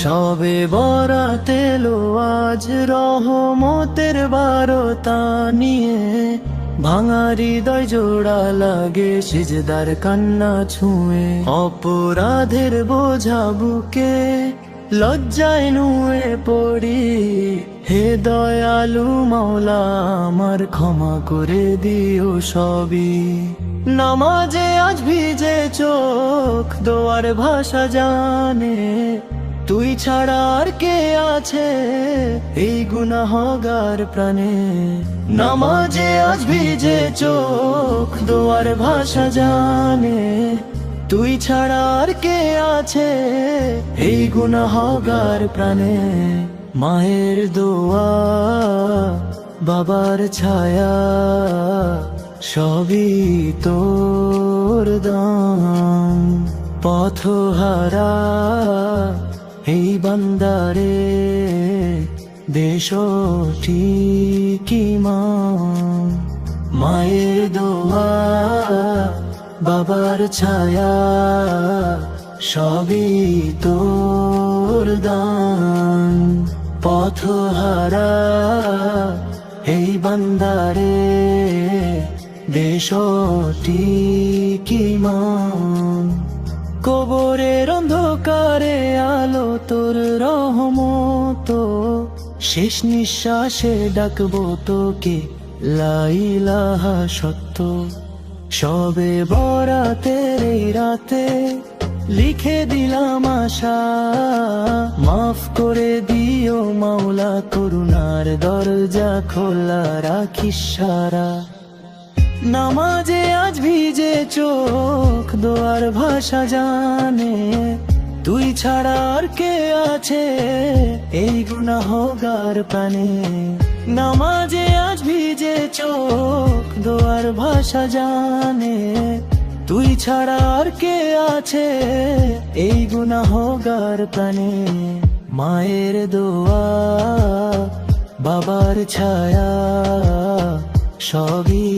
সবে বরাত এলো আজ রহমতের বারতা নিয়ে, ভাঙা হৃদয় জোড়া লাগে সিজদার কান্না ছুঁয়ে। অপরাধের বোঝা বুকে লজ্জায় নুয়ে পড়ি, হে দয়ালু মাওলা আমার ক্ষমা করে দিও সবই। নামাজে আজ ভিজে চোখ দোয়ার ভাষা জানে, তুই ছাড়া আর কে আছে এই গুনাহগার প্রাণে। নামাজে আজ ভিজে চোখ দোয়ার ভাষা জানে, তুই ছাড়া আর কে আছে এই গুনাহগার প্রাণে। মায়ের দোয়া বাবার ছায়া সবই তোর দান, পথহারা এই বান্দারে দেশ ঠিকই মান। মায়ের দোয়া বাবার ছায়া সবই তোর দান, পথহারা এই বান্দারে দেশ ঠিকই মান। কবরের অন্ধকারে আলো তোর রহমত, শেষ নিঃশ্বাসে ডাকবো তোকে লা ইলাহা সত্য। সবে বরাতের এই রাতে লিখে দিলাম আশা, মাফ করে দিও মাওলা করুণার দরজা খোলা রাখিস সারা। নামাজে আজ ভিজে চোখ দোয়ার ভাষা জানে, তুই ছাড়া আর কে আছে এই গুনাহগার প্রাণে। নামাজে আজ ভিজে চোখ দোয়ার ভাষা জানে, তুই ছাড়া আর কে আছে এই গুনাহগার প্রাণে। মায়ের দোয়া বাবার ছায়া সবই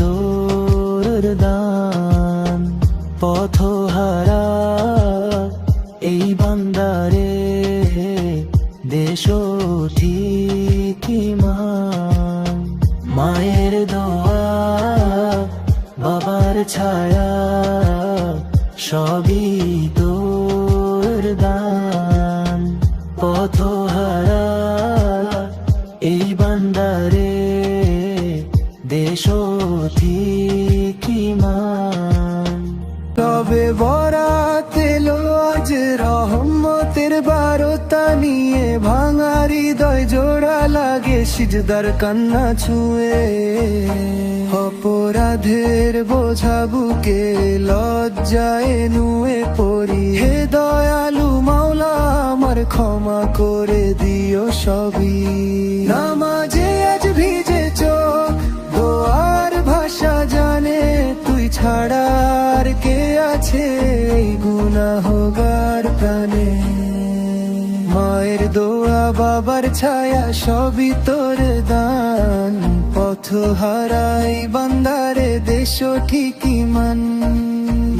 তোর দান, পথহারা এই বান্দারে দেশ ঠিকই মান। মায়ের দোয়া বাবার ছায়া সবই তোর দান, পথহারা এই বান্দারে দেশ ঠিকই মান। তবে বরাত এলো আজ রহমতের বারতা নিয়ে, ভাঙা হৃদয় জোড়া লাগে সিজদার কান্না ছুঁয়ে। অপরাধের বোঝা বুকে লজ্জায় নুয়ে পড়ি, হে দয়ালু মাওলা আমার ক্ষমা করে দিও সবই। নামাজে আজ ভিজে চোখ দোয়ার ভাষা জানে, তুই ছাড়া আর কে আছে এই গুনাহগার প্রাণে। মায়ের দোয়া বাবার ছায়া সবই তোর দান, পথহারাই বান্দারে দেশ ঠিকই মান।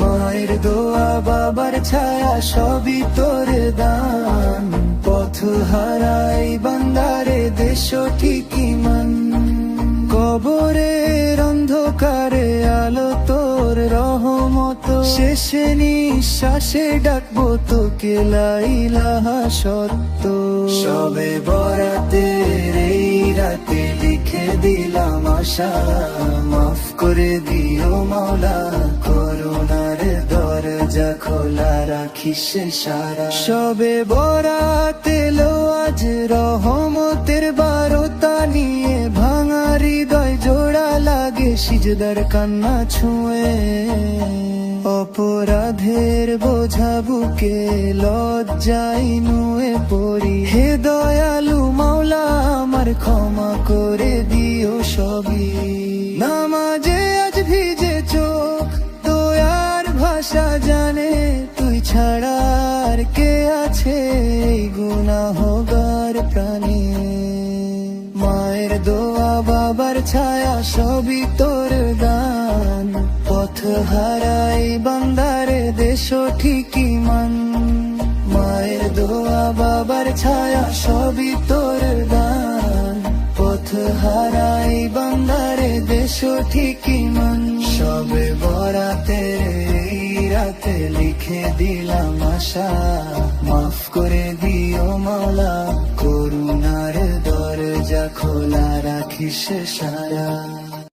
মায়ের দোয়া বাবার ছায়া সবই তোর দান, পথহারাই বান্দারে দেশ ঠিকই মান। কবরের অন্ধকারে আলো তোর রহমত, শেষে নিঃশ্বাসে ডাকবো তোকে লা ইলাহা সত্য। সবে বরাতের এই রাতে লিখে দিলাম আশা, মাফ করে দিও মাওলা করুণার দরজা খোলা রাখিস সারা। সবে বরাত এলো আজ রহমতের বারতা নিয়ে, ভাঙা হৃদয় জোড়া লাগে সিজদার কান্না ছুঁয়ে। অপরাধের বোঝা বুকে লজ্জায় নুয়ে পড়ি, হে দয়ালু মাওলা আমার ক্ষমা করে দিও সবই। নামাজে আজ ভিজে চোখ দয়ার ভাষা জানে, তুই ছাড়া আর কে আছে এই গুনাহগার প্রাণে। মায়ের দোয়া বাবার ছায়া সবই তোর দান, পথহারাই বান্দারে দেশ ঠিকই মান। মায়ের দোয়া বাবার ছায়া সবই তোর দান পথ হারাই বান্দারে দেশ ঠিকই মান সবে বরাতে এই রাতে লিখে দিলাম আশা মাফ করে দিও মাওলা করুণার দরজা খোলা রাখিস সারা